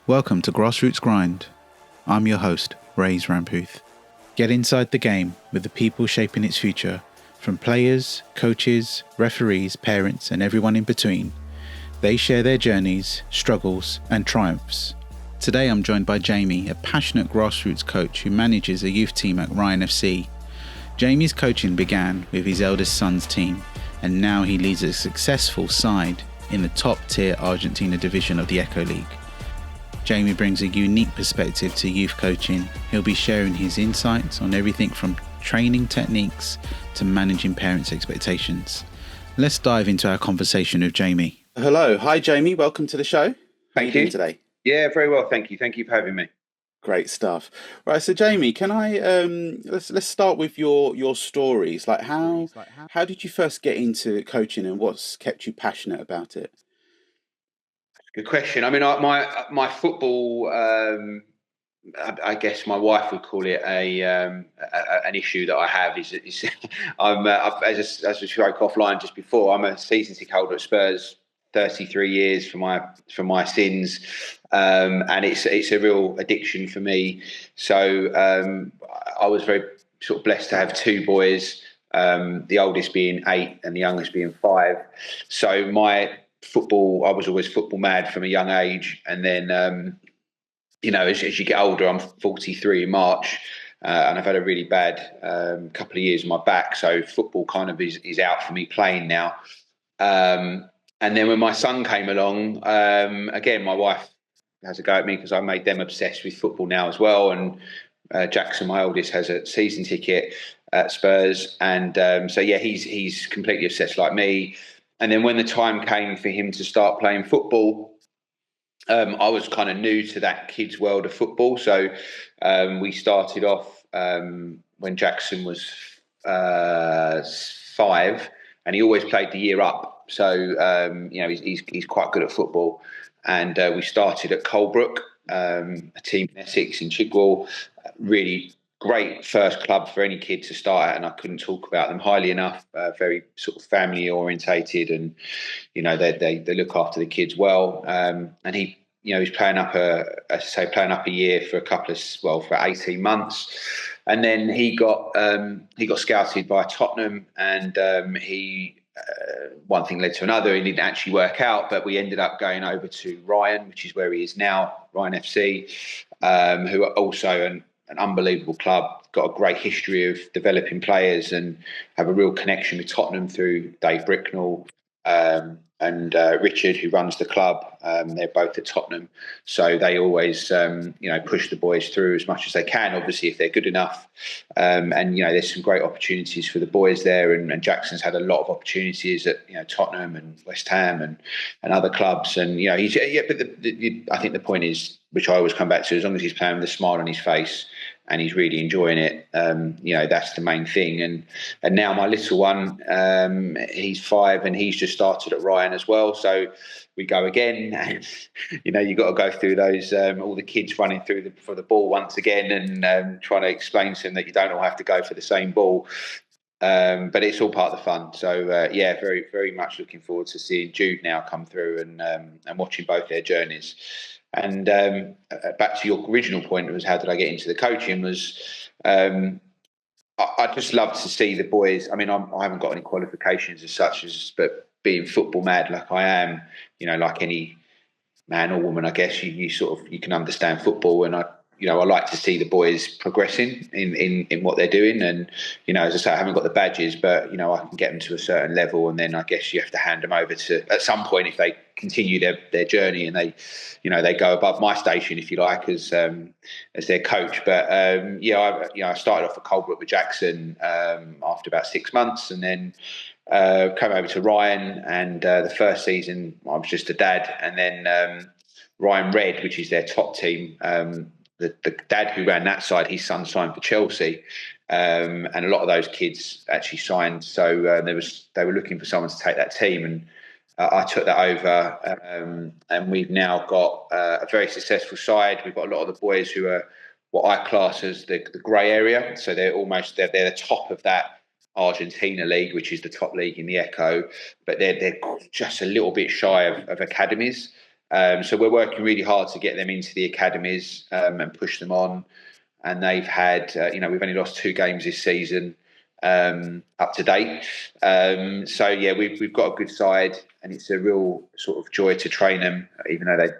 Welcome to Grassroots Grind. I'm your host, Rays Ramputh. Get inside the game with the people shaping its future, from players, coaches, referees, parents, and everyone in between. They share their journeys, struggles, and triumphs. Today I'm joined by Jamie, a passionate grassroots coach who manages a youth team at Ryan FC. Jamie's coaching began with his eldest son's team, and now he leads a successful side in the top-tier Argentina division of the Echo League. Jamie brings a unique perspective to youth coaching. He'll be sharing his insights on everything from training techniques to managing parents' expectations. Let's dive into our conversation with Jamie. Hello. Hi, Jamie. Welcome to the show. How are you doing today? Yeah, very well. Thank you. Thank you for having me. Great stuff. Right. So, Jamie, can I let's start with your stories. Like how did you first get into coaching, and what's kept you passionate about it? Good question. I mean, my football. I guess my wife would call it an issue that I have is I'm as we spoke offline just before. I'm a season ticket holder at Spurs, 33 years for my sins, and it's a real addiction for me. So I was very sort of blessed to have two boys, the oldest being 8 and the youngest being 5. So my football, I was always football mad from a young age, and then as you get older, I'm 43 in March, and I've had a really bad couple of years on my back, so football kind of is out for me playing now. And then when my son came along, again, my wife has a go at me because I made them obsessed with football now as well, and Jackson, my oldest, has a season ticket at Spurs, and so yeah, he's completely obsessed like me. And then when the time came for him to start playing football, I was kind of new to that kids' world of football. So we started off when Jackson was 5, and he always played the year up. So he's quite good at football, and we started at Colebrook, a team in Essex in Chigwell. Really great first club for any kid to start at, and I couldn't talk about them highly enough. Very sort of family orientated, and they look after the kids well. And he's playing up a year for for 18 months, and then he got scouted by Tottenham, and he. One thing led to another. He didn't actually work out, but we ended up going over to Ryan, which is where he is now, Ryan FC, who are also an unbelievable club, got a great history of developing players and have a real connection with Tottenham through Dave Bricknell and Richard, who runs the club. They're both at Tottenham, so they always push the boys through as much as they can, obviously if they're good enough. And there's some great opportunities for the boys there, and Jackson's had a lot of opportunities at Tottenham and West Ham and other clubs. And I think the point is, which I always come back to, as long as he's playing with a smile on his face and he's really enjoying it, that's the main thing. And now my little one, he's 5 and he's just started at Ryan as well. So we go again, and you've got to go through those, all the kids running through for the ball once again, and trying to explain to them that you don't all have to go for the same ball. But it's all part of the fun. So very, very much looking forward to seeing Jude now come through and watching both their journeys. And back to your original point, was how did I get into the coaching? Was I just love to see the boys. I mean, I haven't got any qualifications as such, but being football mad like I am, like any man or woman, I guess you can understand football, and I like to see the boys progressing in what they're doing. And as I say, I haven't got the badges, but I can get them to a certain level, and then I guess you have to hand them over to, at some point, if they continue their journey and they go above my station, if you like, as their coach. But I started off at Colebrook with Jackson after about 6 months, and then came over to Ryan, and the first season I was just a dad, and then Ryan Red, which is their top team. The dad who ran that side, his son signed for Chelsea, and a lot of those kids actually signed. So they were looking for someone to take that team, and I took that over, and we've now got a very successful side. We've got a lot of the boys who are what I class as the grey area. So they're the top of that Argentina league, which is the top league in the Echo, but they're just a little bit shy of academies. So we're working really hard to get them into the academies and push them on. And they've had, we've only lost 2 games this season up to date. So yeah, we've got a good side, and it's a real sort of joy to train them, even though they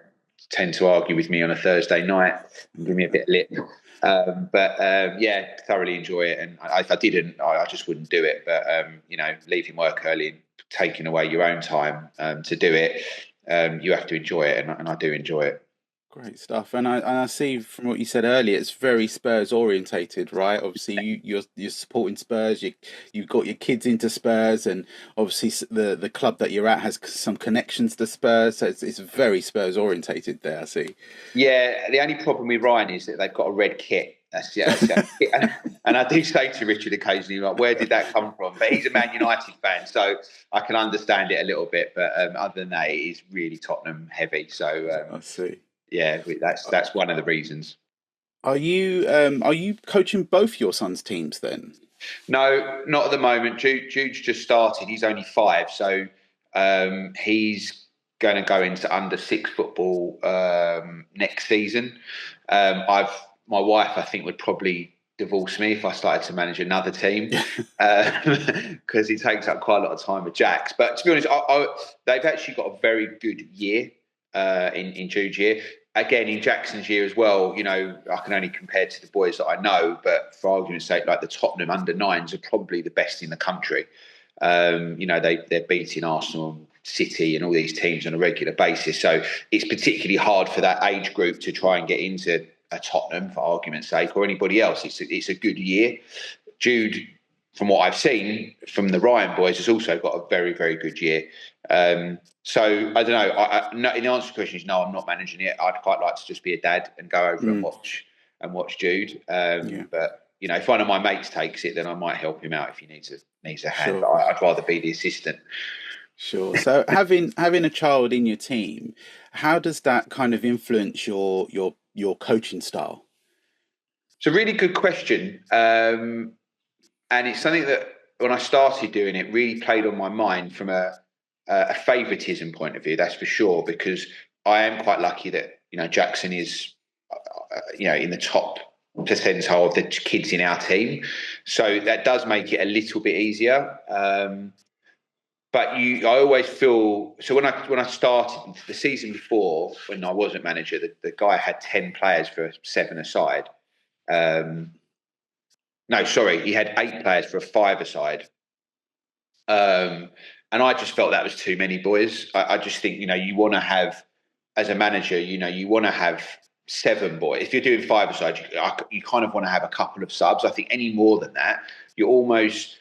tend to argue with me on a Thursday night and give me a bit of lip. Yeah, thoroughly enjoy it. And if I didn't, I just wouldn't do it. But leaving work early and taking away your own time to do it, you have to enjoy it, and I do enjoy it. Great stuff, and I see from what you said earlier, it's very Spurs orientated, right? Obviously, you're supporting Spurs. You've got your kids into Spurs, and obviously the club that you're at has some connections to Spurs, so it's very Spurs orientated there. I see. Yeah, the only problem with Ryan is that they've got a red kit. And I do say to Richard occasionally, like, where did that come from? But he's a Man United fan, so I can understand it a little bit. But other than that, it is really Tottenham heavy. So I see. Yeah, that's one of the reasons. Are you coaching both your sons' teams then? No, not at the moment. Jude's just started. He's only 5, so he's going to go into under 6 football next season. My wife, I think, would probably divorce me if I started to manage another team because he takes up quite a lot of time with Jax. But to be honest, they've actually got a very good year in Jude's year. Again, in Jackson's year as well, I can only compare to the boys that I know, but for argument's sake, like the Tottenham under-9s are probably the best in the country. They're beating Arsenal, City and all these teams on a regular basis. So it's particularly hard for that age group to try and get into a Tottenham, for argument's sake, or anybody else. It's a good year. Jude, from what I've seen from the Ryan boys, has also got a very, very good year. So I don't know. In answer to the question is no, I'm not managing it. I'd quite like to just be a dad and go over and watch Jude. But if one of my mates takes it, then I might help him out if he needs a hand. Sure. But I'd rather be the assistant. Sure. So having a child in your team, how does that kind of influence your coaching style? It's a really good question, and it's something that when I started doing it really played on my mind from a favouritism point of view. That's for sure, because I am quite lucky that Jackson is in the top percentile of the kids in our team, so that does make it a little bit easier. But I always feel so when I started the season before, when I wasn't manager, the guy had 10 players for a 7-a-side. No, sorry, he had 8 players for a 5-a-side. And I just felt that was too many boys. I just think you want to have, as a manager, you want to have 7 boys. If you're doing 5-a-side, you kind of want to have a couple of subs. I think any more than that, you're almost,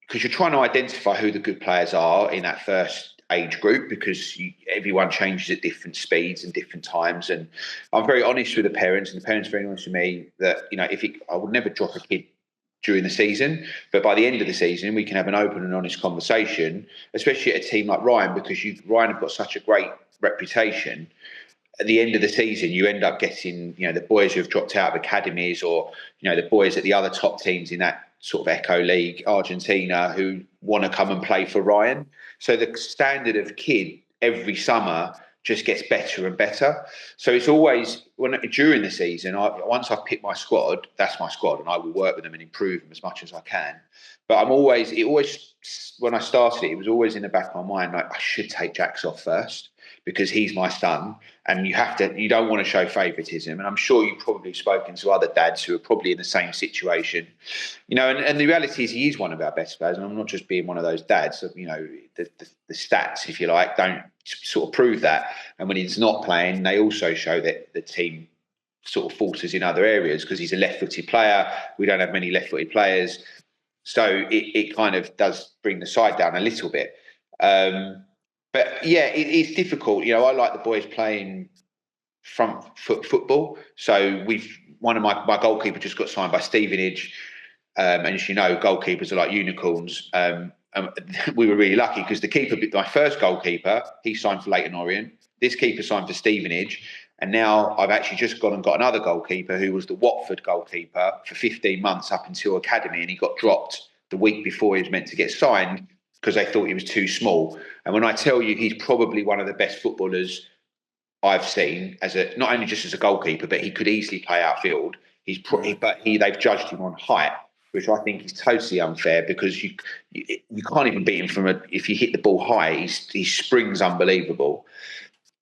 because you're trying to identify who the good players are in that first age group, because everyone changes at different speeds and different times. And I'm very honest with the parents, and the parents are very honest with me that I would never drop a kid during the season, but by the end of the season we can have an open and honest conversation, especially at a team like Ryan, because Ryan have got such a great reputation. At the end of the season, you end up getting the boys who have dropped out of academies, or the boys at the other top teams in that sort of Echo League, Argentina, who want to come and play for Ryan. So the standard of kid every summer just gets better and better. So it's always during the season, once I've picked my squad, that's my squad, and I will work with them and improve them as much as I can. But when I started it was always in the back of my mind, like, I should take Jax off first because he's my son, and you don't want to show favouritism. And I'm sure you've probably spoken to other dads who are probably in the same situation, and the reality is he is one of our best players, and I'm not just being one of those dads. The stats, if you like, don't sort of prove that. And when he's not playing, they also show that the team sort of falters in other areas because he's a left-footed player. We don't have many left-footed players. So it kind of does bring the side down a little bit. But yeah, it's difficult. I like the boys playing front foot football. So one of my goalkeeper just got signed by Stevenage. And as you know, goalkeepers are like unicorns. We were really lucky because the keeper, my first goalkeeper, he signed for Leyton Orient. This keeper signed for Stevenage. And now I've actually just gone and got another goalkeeper who was the Watford goalkeeper for 15 months up until academy, and he got dropped the week before he was meant to get signed because they thought he was too small. And when I tell you he's probably one of the best footballers I've seen as a not only just as a goalkeeper, but he could easily play outfield. Right. They've judged him on height, which I think is totally unfair because you can't even beat him if you hit the ball high. His spring's unbelievable.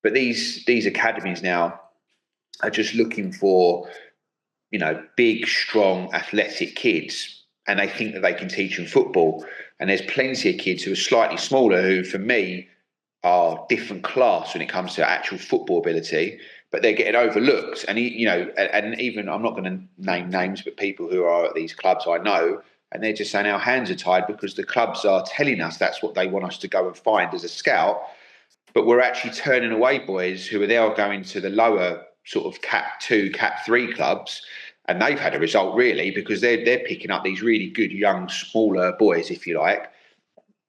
But these academies now are just looking for big, strong, athletic kids, and they think that they can teach them football. And there's plenty of kids who are slightly smaller who, for me, are different class when it comes to actual football ability, but they're getting overlooked. And and even I'm not going to name names, but people who are at these clubs I know, and they're just saying our hands are tied because the clubs are telling us that's what they want us to go and find as a scout, but we're actually turning away boys who are now going to the lower sort of Cat 2, Cat 3 clubs, and they've had a result really because they're picking up these really good young, smaller boys, if you like.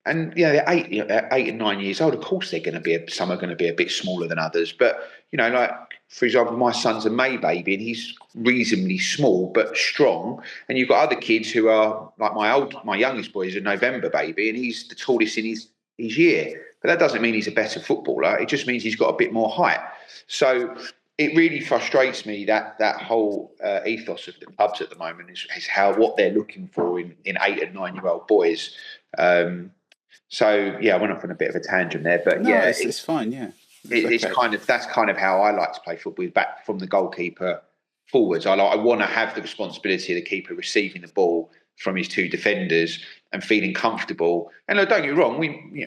And they're 8 and 9 years old. Of course, they're going to be some are going to be a bit smaller than others. But like for example, my son's a May baby, and he's reasonably small but strong. And you've got other kids who are like my youngest boy is a November baby, and he's the tallest in his year. But that doesn't mean he's a better footballer. It just means he's got a bit more height. So it really frustrates me that whole ethos of the clubs at the moment is what they're looking for in 8 and 9 year old boys. So I went off on a bit of a tangent there, but No, it's fine. Yeah, it's okay. that's kind of how I like to play football, back from the goalkeeper forwards. I want to have the responsibility of the keeper receiving the ball from his two defenders and feeling comfortable. And don't get me wrong,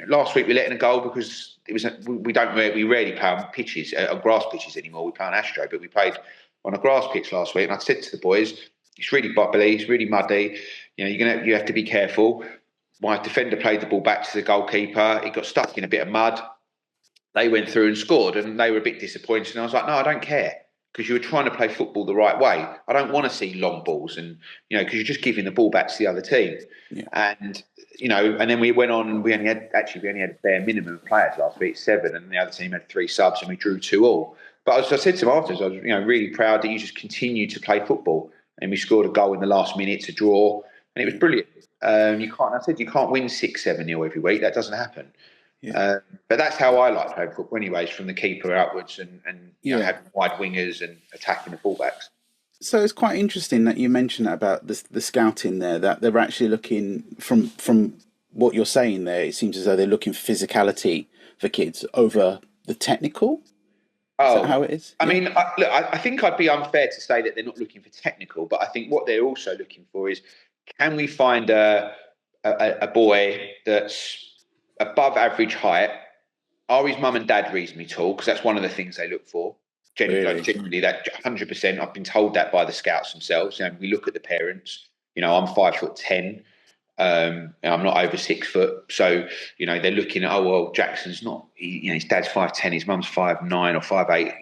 last week we let in a goal because we rarely play on pitches, on grass pitches anymore. We play on Astro, but we played on a grass pitch last week, and I said to the boys, it's really bubbly, it's really muddy. You have to be careful. My defender played the ball back to the goalkeeper. He got stuck in a bit of mud. They went through and scored, and they were a bit disappointed. And I was like, no, I don't care, because you were trying to play football the right way. I don't want to see long balls, and because you're just giving the ball back to the other team. Yeah. And and then we went on, and we only had a bare minimum of players last week, 7, and the other team had 3 subs, and we drew 2-2. But as I said to them afterwards, I was really proud that you just continued to play football, and we scored a goal in the last minute to draw, and it was brilliant. You can't win 6-7-0 every week. That doesn't happen. Yeah. But that's how I like playing football, anyways, from the keeper outwards, and having wide wingers and attacking the fullbacks. So it's quite interesting that you mentioned that about the scouting there, that they're actually looking from what you're saying there. It seems as though they're looking for physicality for kids over the technical. Is that how it is? I mean, I think I'd be unfair to say that they're not looking for technical, but I think what they're also looking for is, can we find a boy that's above average height? Are his mum and dad reasonably tall? Because that's one of the things they look for. Generally, that 100%. I've been told that by the scouts themselves. We look at the parents. I'm 5'10". I'm not over 6 foot, so they're looking at, Jackson's not. His dad's 5'10", his mum's 5'9" or 5'8".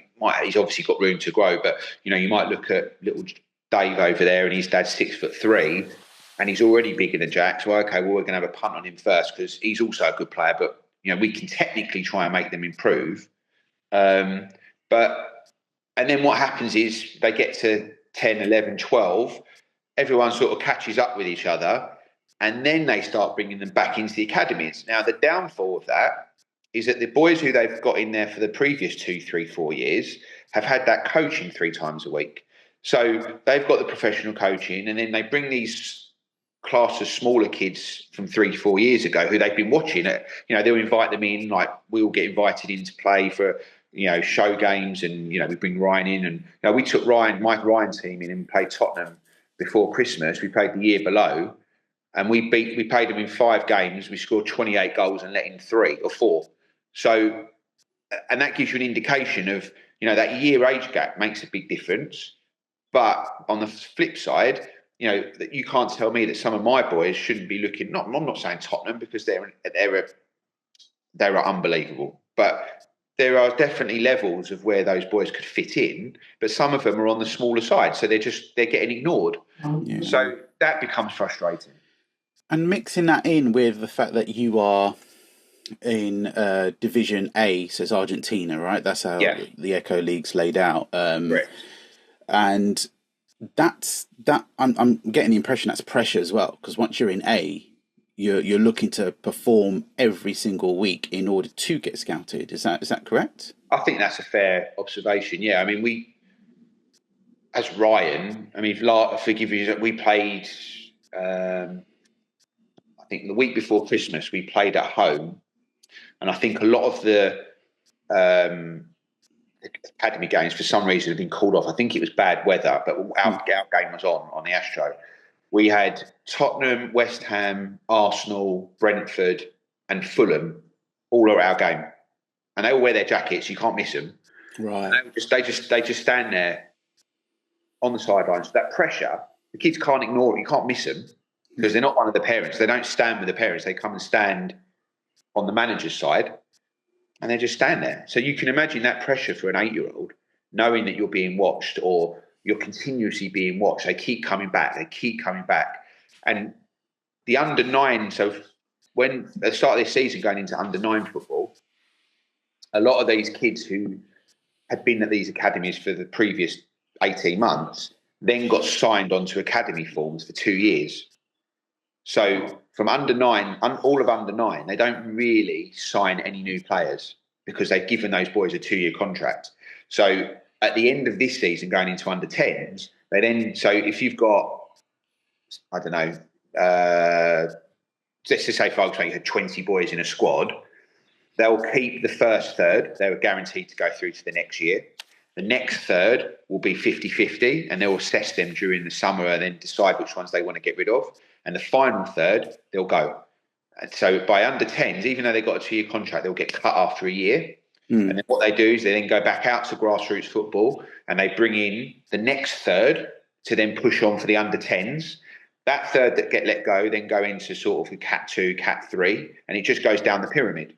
He's obviously got room to grow, but you might look at little Dave over there, and his dad's 6'3", and he's already bigger than Jack. So we're going to have a punt on him first because he's also a good player, but we can technically try and make them improve. And then what happens is they get to 10, 11, 12. Everyone sort of catches up with each other, and then they start bringing them back into the academies. Now, the downfall of that is that the boys who they've got in there for the previous 2, 3, 4 years have had that coaching 3 times a week. So they've got the professional coaching, and then they bring these class of smaller kids from 3, 4 years ago who they've been watching it. They'll invite them in, like we all get invited in to play for show games, and we bring Ryan in, and we took Mike Ryan's team in and played Tottenham before Christmas. We played the year below, and we played them in 5 games. We scored 28 goals and let in 3 or 4. So, and that gives you an indication of that year age gap makes a big difference. But on the flip side, that you can't tell me that some of my boys shouldn't be looking. I'm not saying Tottenham, because they're unbelievable, but there are definitely levels of where those boys could fit in, but some of them are on the smaller side, so they're getting ignored. Yeah. So that becomes frustrating. And mixing that in with the fact that you are in Division A, so it's Argentina, right? That's how the Echo League's laid out. And I'm getting the impression that's pressure as well, because once you're in A, you're looking to perform every single week in order to get scouted. Is that correct? I think that's a fair observation. Yeah, I mean, as Ryan, I mean, forgive you, we played. I think the week before Christmas we played at home, and I think a lot of um, the academy games for some reason have been called off. I think it was bad weather, but our game was on the Astro. We had Tottenham, West Ham, Arsenal, Brentford, and Fulham all at our game, and they all wear their jackets. You can't miss them. Right. And they just stand there on the sidelines. That pressure, the kids can't ignore it. You can't miss them because they're not one of the parents. They don't stand with the parents. They come and stand on the manager's side, and they just stand there. So you can imagine that pressure for an 8-year-old, knowing that you're being watched or you're continuously being watched. They keep coming back. They keep coming back. And the under nine, so when at the start of this season going into under nine football, a lot of these kids who had been at these academies for the previous 18 months then got signed onto academy forms for 2 years. So from under nine, all of under nine, they don't really sign any new players because they've given those boys a 2-year contract. So at the end of this season, going into under 10s, so if you've got, I don't know, let's just say, for example, you had 20 boys in a squad, they'll keep the first third. They were guaranteed to go through to the next year. The next third will be 50-50, and they'll assess them during the summer and then decide which ones they want to get rid of. And the final third, they'll go. And so by under 10s, even though they've got a 2-year contract, they'll get cut after a year. And then what they do is they then go back out to grassroots football and they bring in the next third to then push on for the under 10s. That third that get let go then go into sort of Cat 2, Cat 3, and it just goes down the pyramid.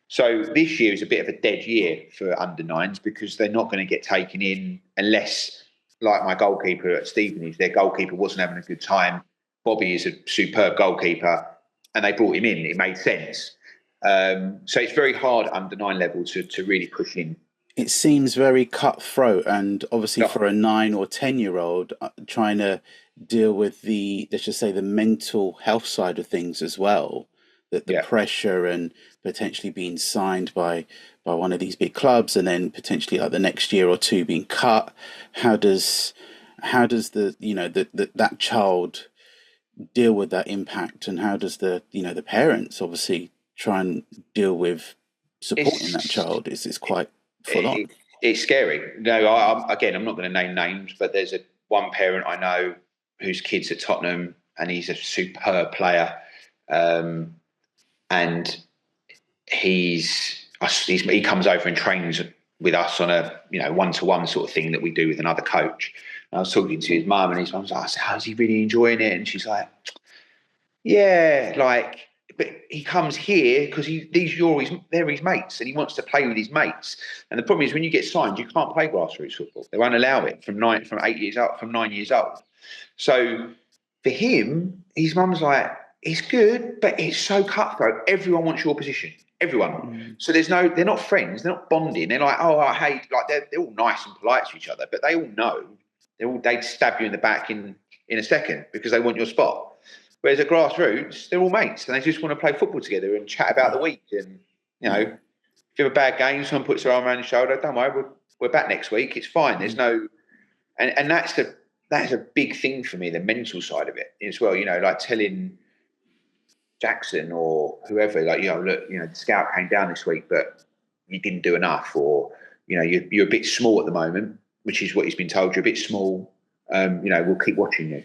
So this year is a bit of a dead year for under nines because they're not going to get taken in unless, like my goalkeeper at Stevenage, their goalkeeper wasn't having a good time. Bobby is a superb goalkeeper, and they brought him in. It made sense. So it's very hard under nine level to really push in. It seems very cutthroat, and obviously for a 9 or 10-year-old trying to deal with let's just say the mental health side of things as well, that the pressure and potentially being signed by one of these big clubs and then potentially like the next year or two being cut. How does that child deal with that impact, and how does the parents obviously try and deal with supporting that child? It's quite full on. It's scary. No, I'm not going to name names, but there's one parent I know whose kid's at Tottenham, and he's a superb player, and he comes over and trains with us on a one-to-one sort of thing that we do with another coach. And I was talking to his mum, and his mum's like, "How's he really enjoying it?" And she's like, "Yeah, like." But he comes here because they're his mates, and he wants to play with his mates. And the problem is, when you get signed, you can't play grassroots football. They won't allow it from 9 years old. So for him, his mum's like, "It's good, but it's so cutthroat. Everyone wants your position. Everyone. So they're not friends. They're not bonding. They're like, oh, I hate." Like they're all nice and polite to each other, but they all know they'd stab you in the back in a second because they want your spot. Whereas at grassroots, they're all mates and they just want to play football together and chat about the week. And, if you have a bad game, someone puts their arm around your shoulder, don't worry, we're back next week. It's fine. There's no... And that's a big thing for me, the mental side of it as well. Like telling Jackson or whoever, like, look, the scout came down this week, but you didn't do enough. Or, you're a bit small at the moment, which is what he's been told. You're a bit small. We'll keep watching you.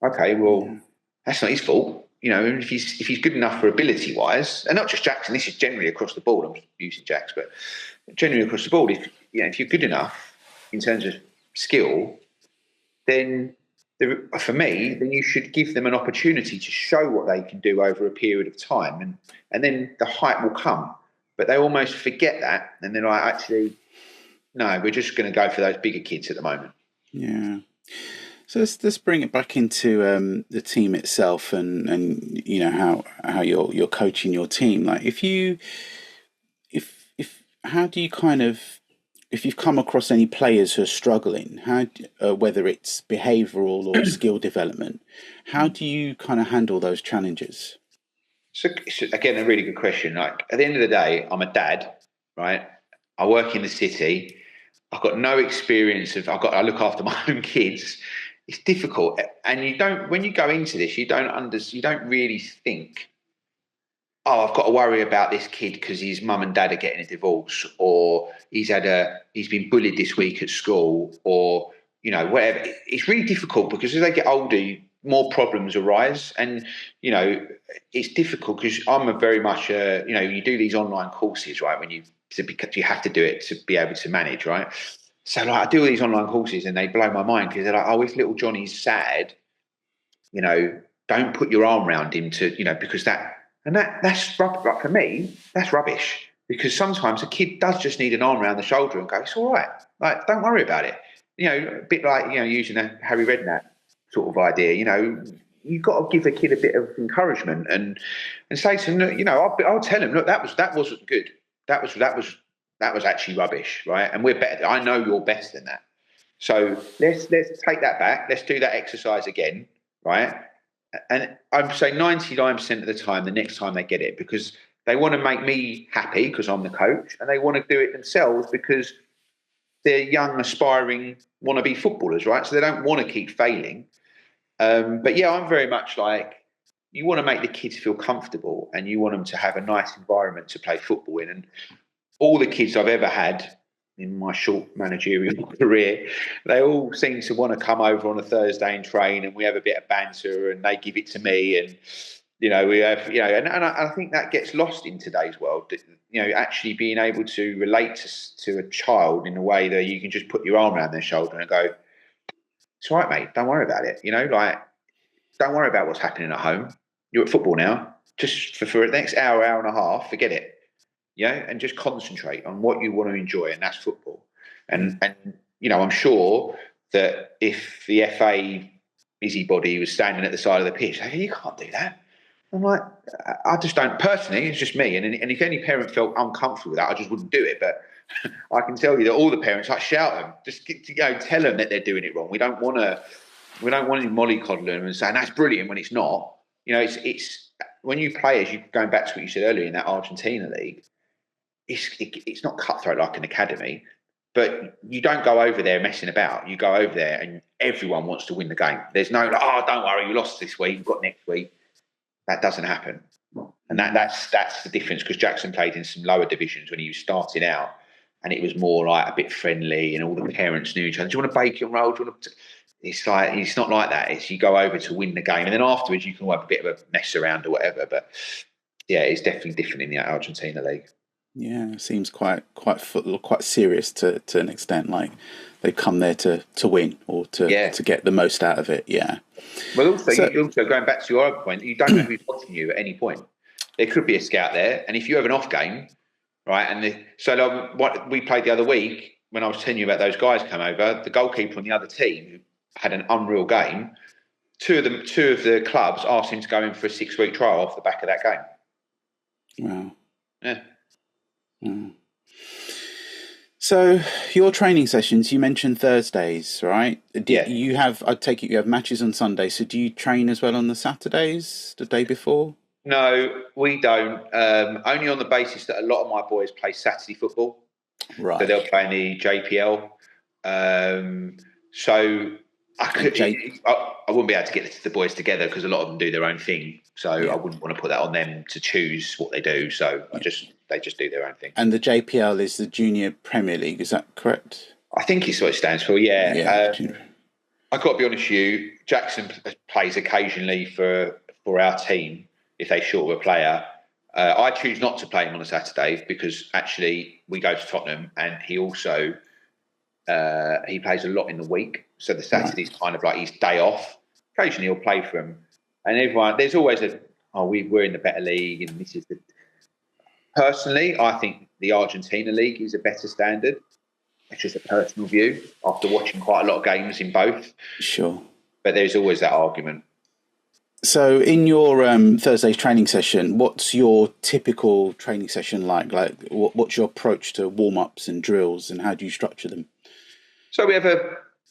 Okay, well... That's not his fault, if he's good enough for ability wise, and not just Jackson. This is generally across the board. I'm using Jacks, but generally across the board. If you're good enough in terms of skill, then for me, then you should give them an opportunity to show what they can do over a period of time, and then the hype will come. But they almost forget that, and they're like, actually, no, we're just going to go for those bigger kids at the moment. Yeah. So let's bring it back into the team itself, and how you're coaching your team. Like if how do you if you've come across any players who are struggling, whether it's behavioural or skill development, how do you kind of handle those challenges? So again, a really good question. Like at the end of the day, I'm a dad, right? I work in the city. I've got no experience of. I look after my own kids. It's difficult, and you don't. When you go into this, you don't really think, oh, I've got to worry about this kid because his mum and dad are getting a divorce, or he's been bullied this week at school, or whatever. It's really difficult because as they get older, more problems arise, and it's difficult because I'm a very much you do these online courses, right? Because you have to do it to be able to manage, right? So like I do all these online courses and they blow my mind because they're like, oh, if little Johnny's sad, don't put your arm around him because that's like for me, that's rubbish. Because sometimes a kid does just need an arm around the shoulder and go, it's all right. Like, don't worry about it. A bit like, using a Harry Redknapp sort of idea, you've got to give a kid a bit of encouragement and say to them, I'll tell him, look, that wasn't good. That was actually rubbish, right? And we're better. I know you're better than that. So let's take that back. Let's do that exercise again, right? And I'm saying 99% of the time, the next time they get it, because they want to make me happy because I'm the coach, and they want to do it themselves because they're young, aspiring, wannabe footballers, right? So they don't want to keep failing. But yeah, I'm very much like, you want to make the kids feel comfortable and you want them to have a nice environment to play football in. And all the kids I've ever had in my short managerial career, they all seem to want to come over on a Thursday and train, and we have a bit of banter, and they give it to me, and we have, and I think that gets lost in today's world. Actually being able to relate to a child in a way that you can just put your arm around their shoulder and go, "It's all right, mate. Don't worry about it." Like, don't worry about what's happening at home. You're at football now. Just for the next hour, hour and a half, forget it. And just concentrate on what you want to enjoy, and that's football. And I'm sure that if the FA busybody was standing at the side of the pitch, hey, you can't do that. I'm like, I just don't. Personally, it's just me. And if any parent felt uncomfortable with that, I just wouldn't do it. But I can tell you that all the parents, like, shout them, just tell them that they're doing it wrong. We don't want to mollycoddle them and saying that's brilliant when it's not. It's when you play, as you going back to what you said earlier in that Argentina league. It's not cutthroat like an academy, but you don't go over there messing about. You go over there and everyone wants to win the game. There's no, don't worry, you lost this week, you've got next week. That doesn't happen. And that's the difference, because Jackson played in some lower divisions when he was starting out, and it was more like a bit friendly and all the parents knew each other. Do you want to bake and roll? It's like, it's not like that. It's you go over to win the game, and then afterwards you can have a bit of a mess around or whatever. But yeah, it's definitely different in the Argentina league. Yeah, it seems quite serious to an extent. Like they come there to win or to get the most out of it. Yeah. Well, also going back to your other point, you don't know who's watching you at any point. There could be a scout there, and if you have an off game, right? And what we played the other week when I was telling you about those guys come over, the goalkeeper on the other team who had an unreal game. Two of the clubs asked him to go in for a 6-week trial off the back of that game. Wow. Yeah. Mm. So your training sessions, you mentioned Thursdays, right? You have, I take it you have matches on Sundays. So do you train as well on the Saturdays, the day before? No, we don't. Only on the basis that a lot of my boys play Saturday football. Right. So they'll play in the JPL. So I wouldn't be able to get the boys together because a lot of them do their own thing. So I wouldn't want to put that on them to choose what they do. So they just do their own thing. And the JPL is the Junior Premier League, is that correct? I think it's what it stands for, yeah. I've got to be honest with you, Jackson plays occasionally for our team if they short of a player. I choose not to play him on a Saturday because actually we go to Tottenham, and he also he plays a lot in the week. So the Saturday's kind of like his day off. Occasionally he'll play for him. And there's always we're in the better league, and this is the... Personally, I think the Argentina league is a better standard. It's just a personal view after watching quite a lot of games in both. Sure. But there's always that argument. So in your Thursday's training session, what's your typical training session like? Like, what's your approach to warm-ups and drills, and how do you structure them? So we have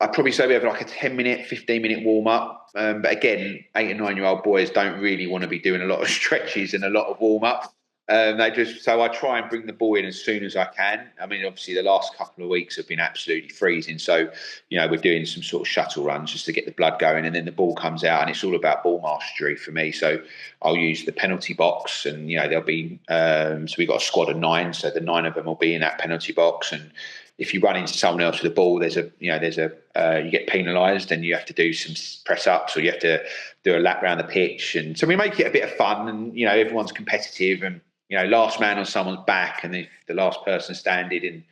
I'd probably say we have like a 10-minute, 15-minute warm up. But again, 8 and 9-year-old boys don't really want to be doing a lot of stretches and a lot of warm up. So I try and bring the ball in as soon as I can. I mean, obviously the last couple of weeks have been absolutely freezing. So, we're doing some sort of shuttle runs just to get the blood going, and then the ball comes out, and it's all about ball mastery for me. So I'll use the penalty box, and there'll be so we've got a squad of 9, so the 9 of them will be in that penalty box, and if you run into someone else with a ball, you get penalised, and you have to do some press ups, or you have to do a lap around the pitch, and so we make it a bit of fun, and everyone's competitive, and last man on someone's back, and if the last person standing,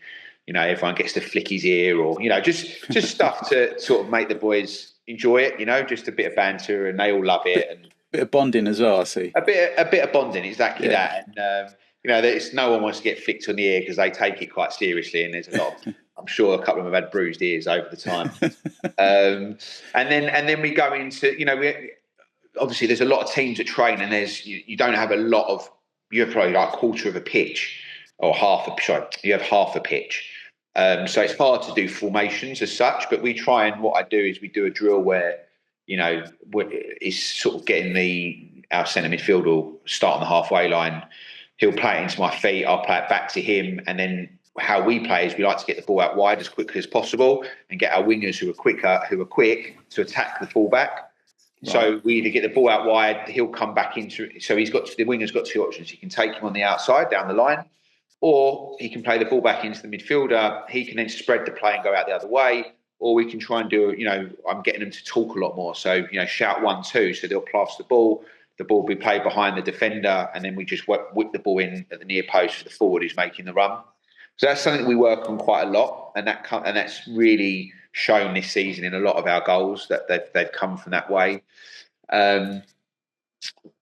and everyone gets to flick his ear, or just stuff to sort of make the boys enjoy it, just a bit of banter, and they all love it, and bit of bonding as well. I see a bit of bonding, exactly that, and no one wants to get flicked on the ear because they take it quite seriously, and there's a lot of, I'm sure a couple of them have had bruised ears over the time. And then we go into, obviously there's a lot of teams that train, and you don't have a lot of, you have probably like a quarter of a pitch, or you have half a pitch. So it's hard to do formations as such, but we try, and what I do is we do a drill where, is sort of getting our centre midfielder will start on the halfway line. He'll play it into my feet, I'll play it back to him, and then how we play is we like to get the ball out wide as quickly as possible and get our wingers who are quick to attack the fullback. Right. So we either get the ball out wide, he'll come back into it. So the winger's got 2 options. He can take him on the outside down the line, or he can play the ball back into the midfielder. He can then spread the play and go out the other way, or we can try and do, I'm getting them to talk a lot more. So, shout 1-2, so they'll pass the ball will be played behind the defender, and then we just whip the ball in at the near post for the forward who's making the run. So that's something that we work on quite a lot, and that's really shown this season in a lot of our goals that they've come from that way.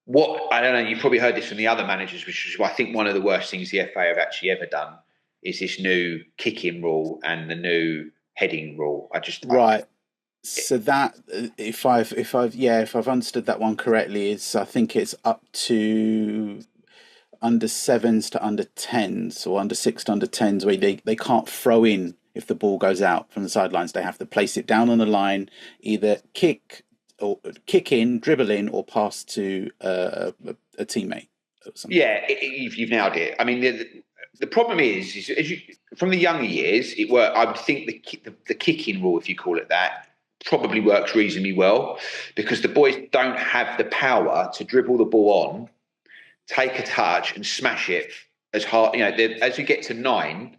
What I don't know, you probably heard this from the other managers, which is I think one of the worst things the FA have actually ever done is this new kick-in rule and the new heading rule. So that, if I've understood that one correctly, I think it's up to under 7s to under 10s, or under 6 to under 10s, where they can't throw in if the ball goes out from the sidelines. They have to place it down on the line, either kick in, dribble in, or pass to a teammate or something. Yeah, you've nailed it. I mean, the problem is from the younger years, it worked. I would think the kick-in rule, if you call it that, probably works reasonably well, because the boys don't have the power to dribble the ball on, take a touch and smash it as hard. As you get to 9,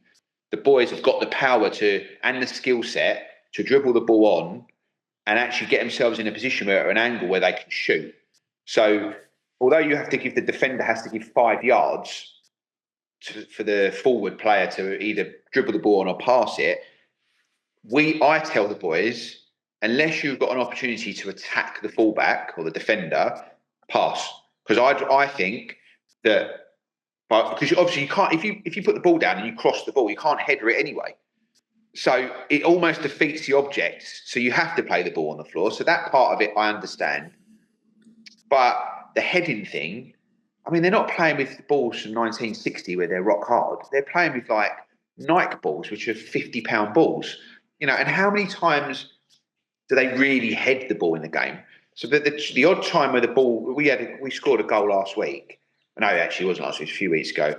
the boys have got the power and the skill set to dribble the ball on and actually get themselves in a position where, at an angle where they can shoot. So although the defender has to give 5 yards for the forward player to either dribble the ball on or pass it, I tell the boys, unless you've got an opportunity to attack the fullback or the defender, pass. Because I think that, because obviously you can't, if you put the ball down and you cross the ball, you can't header it anyway. So it almost defeats the object. So you have to play the ball on the floor. So that part of it I understand. But the heading thing, I mean, they're not playing with balls from 1960 where they're rock hard. They're playing with like Nike balls, which are 50-pound balls. And how many times do they really head the ball in the game? So the odd time where the ball, we scored a goal last week. No, actually it wasn't last week, it was a few weeks ago.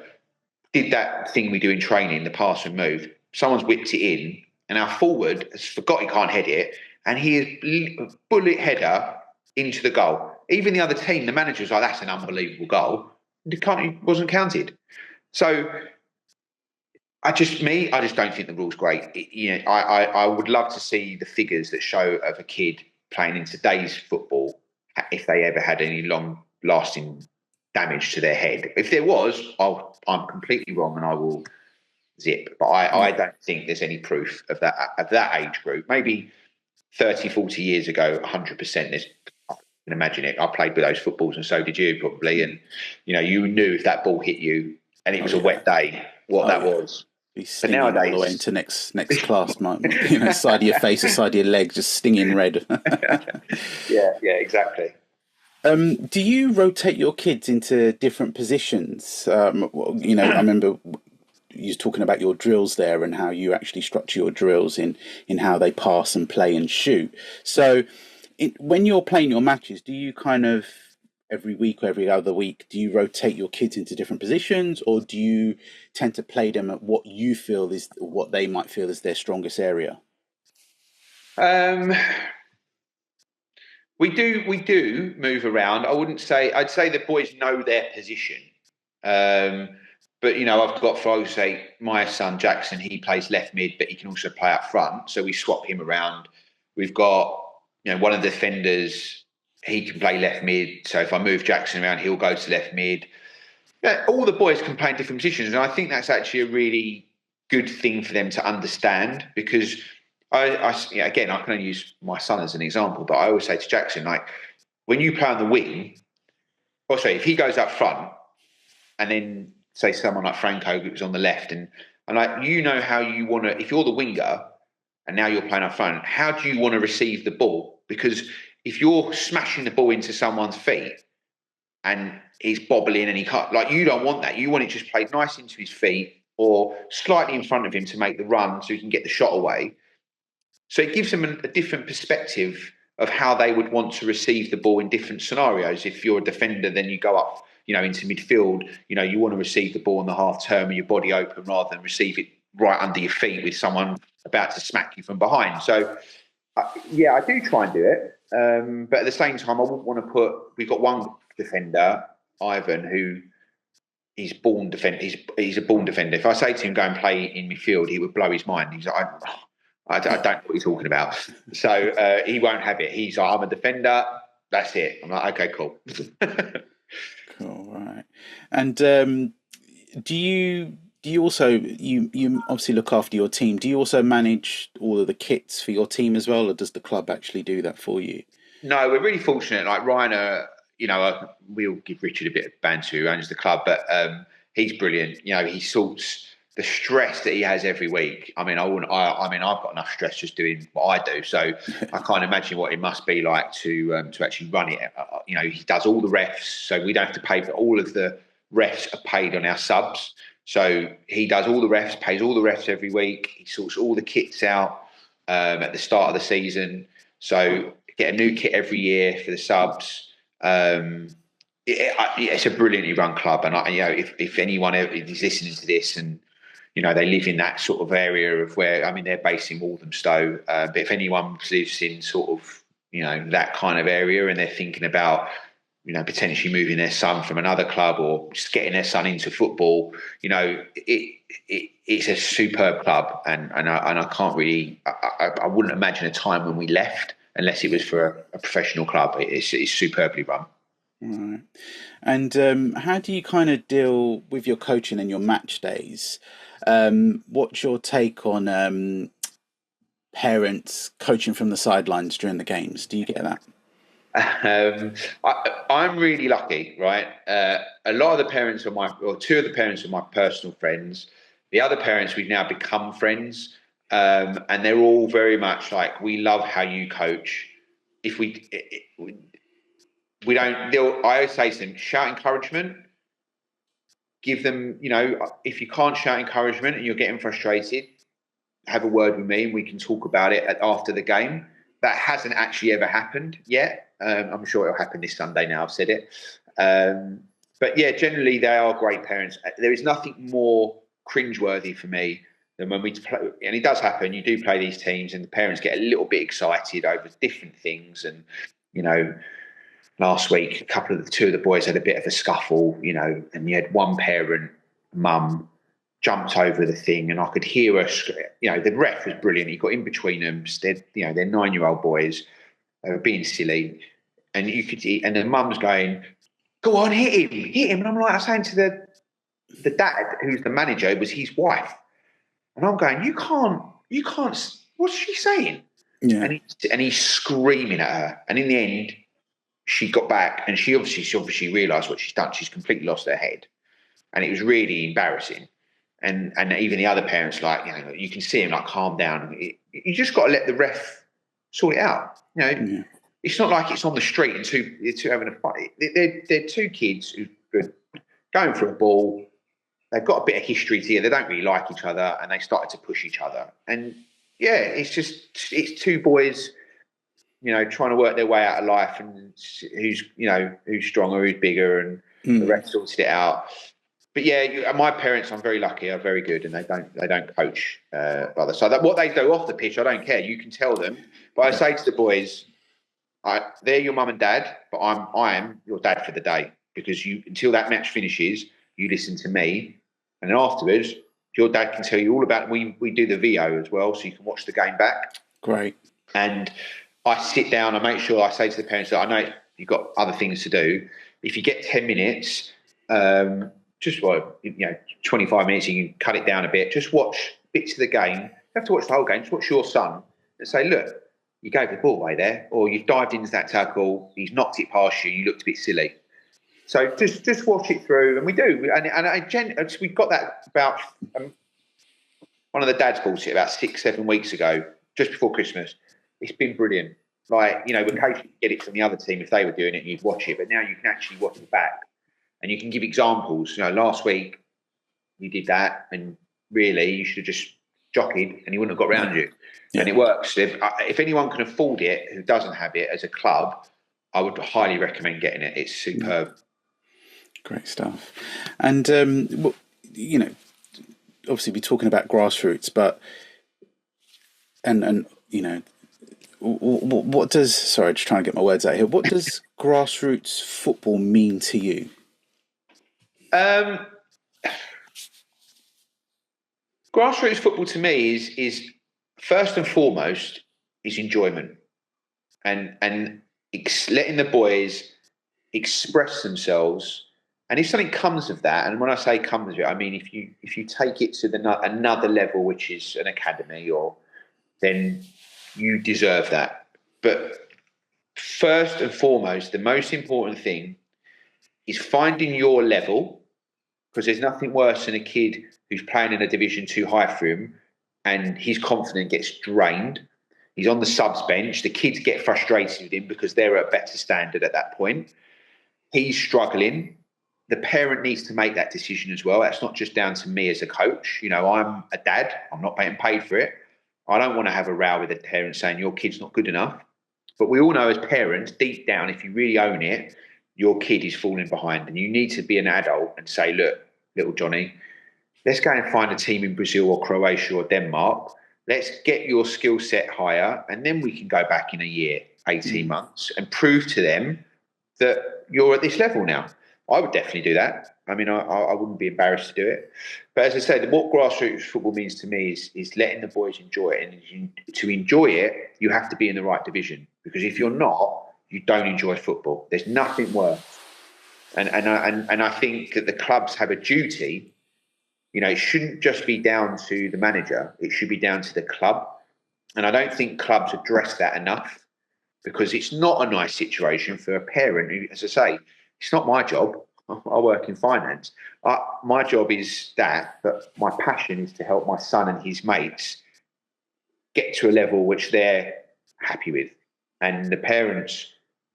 Did that thing we do in training, the pass and move. Someone's whipped it in, and our forward has forgot he can't head it, and he is bullet header into the goal. Even the other team, the manager's like, that's an unbelievable goal. It wasn't counted. So I just don't think the rule's great. I would love to see the figures that show of a kid playing in today's football, if they ever had any long-lasting damage to their head. If there was, I'm completely wrong, and I will zip. But I don't think there's any proof of that age group. Maybe 30, 40 years ago, 100%. I can imagine it. I played with those footballs, and so did you probably. And you knew if that ball hit you and it was a wet day, what that was. Be stinging all the way into next class, side of your face or side of your leg, just stinging red. yeah, exactly. Do you rotate your kids into different positions? I remember you're talking about your drills there and how you actually structure your drills in how they pass and play and shoot. So when you're playing your matches, do you kind of every week or every other week, do you rotate your kids into different positions, or do you tend to play them at what you feel is what they might feel is their strongest area? Um, we do move around. I'd say the boys know their position. Um, but I've got, for I say, my son Jackson, he plays left mid, but he can also play up front. So we swap him around. We've got, one of the defenders, he can play left mid. So if I move Jackson around, he'll go to left mid. Yeah, all the boys can play in different positions, and I think that's actually a really good thing for them to understand, because again, I can only use my son as an example, but I always say to Jackson, like, when you play on the wing, or sorry, if he goes up front, and then say someone like Franco who's on the left, and like, how you want to, if you're the winger and now you're playing up front, how do you want to receive the ball? Because if you're smashing the ball into someone's feet and he's bobbling and he can't, like, you don't want that. You want it just played nice into his feet or slightly in front of him to make the run so he can get the shot away. So it gives them a different perspective of how they would want to receive the ball in different scenarios. If you're a defender, then you go up, into midfield. You want to receive the ball in the half turn with your body open rather than receive it right under your feet with someone about to smack you from behind. So, I do try and do it. But at the same time, I wouldn't want to we've got one defender, Ivan, who he's born defender. He's a born defender. If I say to him, go and play in midfield, he would blow his mind. He's like, I don't know what you're talking about. So he won't have it. He's like, I'm a defender. That's it. I'm like, okay, cool. Cool, right. And do you also you obviously look after your team? Do you also manage all of the kits for your team as well, or does the club actually do that for you? No, we're really fortunate. Like Reiner, we'll give Richard a bit of banter who owns the club, but he's brilliant. He sorts the stress that he has every week. I mean, I've got enough stress just doing what I do, so I can't imagine what it must be like to actually run it. He does all the refs, so we don't have to pay for all of the refs are paid on our subs. So he does all the refs, pays all the refs every week. He sorts all the kits out at the start of the season. So get a new kit every year for the subs. It's a brilliantly run club, and if anyone is listening to this and they live in that sort of area of where, I mean, they're based in Walthamstow, but if anyone lives in sort of that kind of area and they're thinking about potentially moving their son from another club or just getting their son into football, it's a superb club, and I can't really, I wouldn't imagine a time when we left unless it was for a professional club. It's superbly run. Right. And how do you kind of deal with your coaching and your match days? What's your take on parents coaching from the sidelines during the games? Do you get that? I'm really lucky, right? A lot of the parents or two of the parents are my personal friends. The other parents, we've now become friends. And they're all very much like, we love how you coach. If we don't, I always say to them, shout encouragement, give them, if you can't shout encouragement and you're getting frustrated, have a word with me and we can talk about it after the game. That hasn't actually ever happened yet. I'm sure it'll happen this Sunday now I've said it. But yeah, generally they are great parents. There is nothing more cringeworthy for me than when we play, and it does happen, you do play these teams and the parents get a little bit excited over different things. And, last week, two of the boys had a bit of a scuffle, and you had one parent, mum, jumped over the thing, and I could hear her. The ref was brilliant. He got in between them. They're 9-year-old boys. They were being silly, and and the mum's going, "Go on, hit him!" And I'm saying to the dad, who's the manager, it was his wife, and I'm going, "You can't. What's she saying?" Yeah. And he's screaming at her, and in the end, she got back, and she obviously realised what she's done. She's completely lost her head, and it was really embarrassing. And even the other parents, you can see him calm down. You just got to let the ref sort it out. Yeah. It's not like it's on the street and two having a fight. They're two kids who are going for a ball. they've got a bit of history together. They don't really like each other, and they started to push each other. And yeah, it's two boys, trying to work their way out of life, and who's stronger, who's bigger, and the rest sorted it out. But yeah, my parents, I'm very lucky, are very good, and they don't coach brothers. So that what they do off the pitch, I don't care. You can tell them, but I say to the boys, they're your mum and dad, but I am your dad for the day, because until that match finishes, you listen to me, and then afterwards, your dad can tell you all about. We do the VO as well, so you can watch the game back. Great. And I sit down. I make sure I say to the parents that I know you've got other things to do. If you get 10 minutes, just 25 minutes, you can cut it down a bit. Just watch bits of the game. You have to watch the whole game. Just watch your son and say, look, you gave the ball away there, or you've dived into that tackle, he's knocked it past you, you looked a bit silly. So just watch it through, and we do. And we got that about one of the dads bought it about 6-7 weeks ago, just before Christmas. It's been brilliant. Like, occasionally get it from the other team if they were doing it and you'd watch it, but now you can actually watch it back and you can give examples. Last week you did that, and really you should have just jockeyed and he wouldn't have got round you. Yeah. And it works. If anyone can afford it who doesn't have it as a club, I would highly recommend getting it. It's superb. Great stuff. And, obviously we're talking about grassroots, but, what does, sorry, just trying to get my words out here. What does grassroots football mean to you? Grassroots football to me is first and foremost is enjoyment, and letting the boys express themselves. And if something comes of that, and when I say comes of it, I mean if you take it to another level, which is an academy, then you deserve that. But first and foremost, the most important thing is finding your level, because there's nothing worse than a kid who's playing in a Division 2 high for him and his confidence gets drained. He's on the subs bench. The kids get frustrated with him because they're at a better standard at that point. He's struggling. The parent needs to make that decision as well. That's not just down to me as a coach. I'm a dad. I'm not getting paid for it. I don't want to have a row with a parent saying your kid's not good enough. But we all know as parents, deep down, if you really own it, your kid is falling behind, and you need to be an adult and say, look, little Johnny, let's go and find a team in Brazil or Croatia or Denmark. Let's get your skill set higher, and then we can go back in a year, 18 months, and prove to them that you're at this level now. I would definitely do that. I mean, I wouldn't be embarrassed to do it. But as I said, what grassroots football means to me is letting the boys enjoy it. And to enjoy it, you have to be in the right division. Because if you're not, you don't enjoy football. There's nothing worse. And I think that the clubs have a duty. It shouldn't just be down to the manager. It should be down to the club. And I don't think clubs address that enough, because it's not a nice situation for a parent who, as I say, it's not my job. I work in finance. My job is that, but my passion is to help my son and his mates get to a level which they're happy with. And the parents,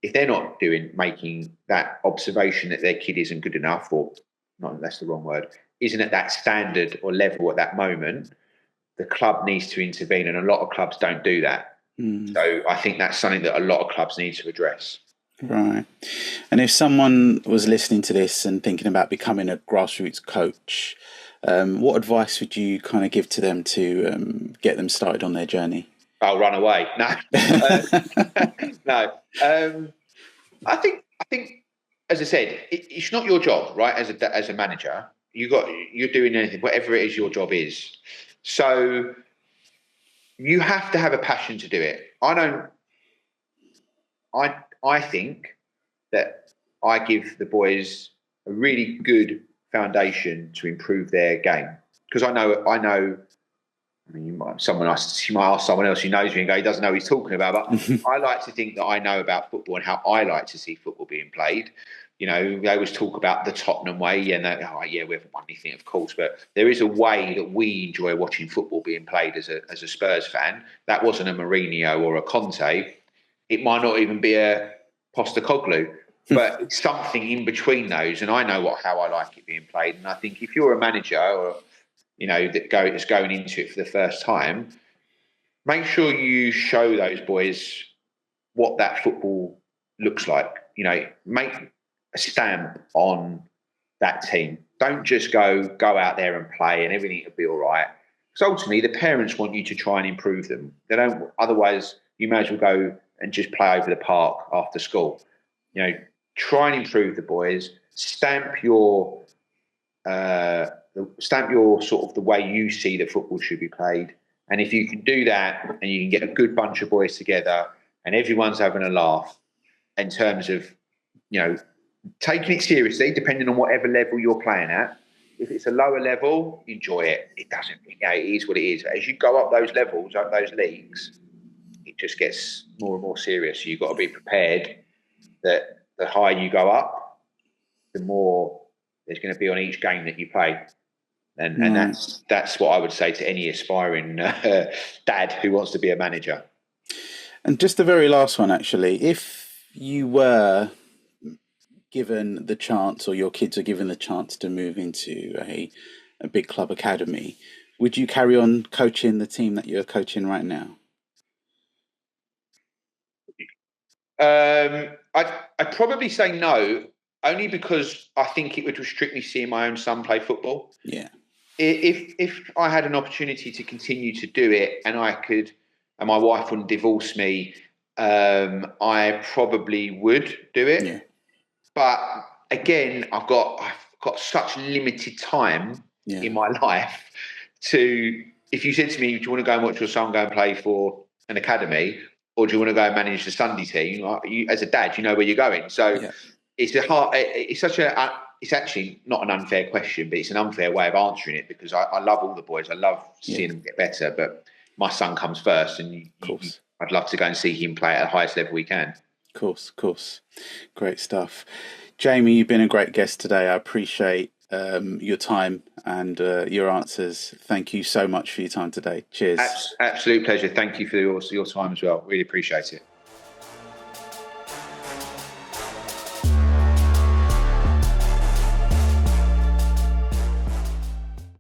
if they're not making that observation that their kid isn't good enough, or not, that's the wrong word, isn't at that standard or level at that moment, the club needs to intervene. And a lot of clubs don't do that. So I think that's something that a lot of clubs need to address. Right. And if someone was listening to this and thinking about becoming a grassroots coach, what advice would you kind of give to them to get them started on their journey? I'll run away. No. No. I think, as I said, it's not your job, right? As a manager, you're doing anything, whatever it is your job is. So you have to have a passion to do it. I think that I give the boys a really good foundation to improve their game, because I know. I mean, you might ask someone else who knows me and go, he doesn't know what he's talking about. But I like to think that I know about football and how I like to see football being played. They always talk about the Tottenham way, and we haven't won anything, of course, but there is a way that we enjoy watching football being played as a Spurs fan. That wasn't a Mourinho or a Conte. It might not even be a Postecoglou. but something in between those. And I know how I like it being played. And I think if you're a manager or that's going into it for the first time, make sure you show those boys what that football looks like. Make a stamp on that team. Don't just go out there and play and everything will be all right. Because ultimately, the parents want you to try and improve them. They don't. Otherwise, you may as well go and just play over the park after school. Try and improve the boys. Stamp your sort of the way you see that football should be played. And if you can do that, and you can get a good bunch of boys together, and everyone's having a laugh, in terms of taking it seriously, depending on whatever level you're playing at. If it's a lower level, enjoy it. It doesn't, it is what it is. As you go up those levels, up those leagues, it just gets more and more serious. So you've got to be prepared that the higher you go up, the more there's going to be on each game that you play. And that's what I would say to any aspiring dad who wants to be a manager. And just the very last one, actually, if you were given the chance, or your kids are given the chance to move into a big club academy, would you carry on coaching the team that you're coaching right now? I'd probably say no, only because I think it would restrict me seeing my own son play football. Yeah. If I had an opportunity to continue to do it, and my wife wouldn't divorce me, I probably would do it. Yeah. But again, I've got such limited time in my life to. If you said to me, "Do you want to go and watch your son go and play for an academy, or do you want to go and manage the Sunday team?" As a dad, you know where you're going. So it's it's actually not an unfair question, but it's an unfair way of answering it, because I love all the boys. I love seeing them get better, but my son comes first, and I'd love to go and see him play at the highest level we can. Of course. Great stuff. Jamie, you've been a great guest today. I appreciate your time and your answers. Thank you so much for your time today. Cheers. Absolute pleasure. Thank you for your time as well. Really appreciate it.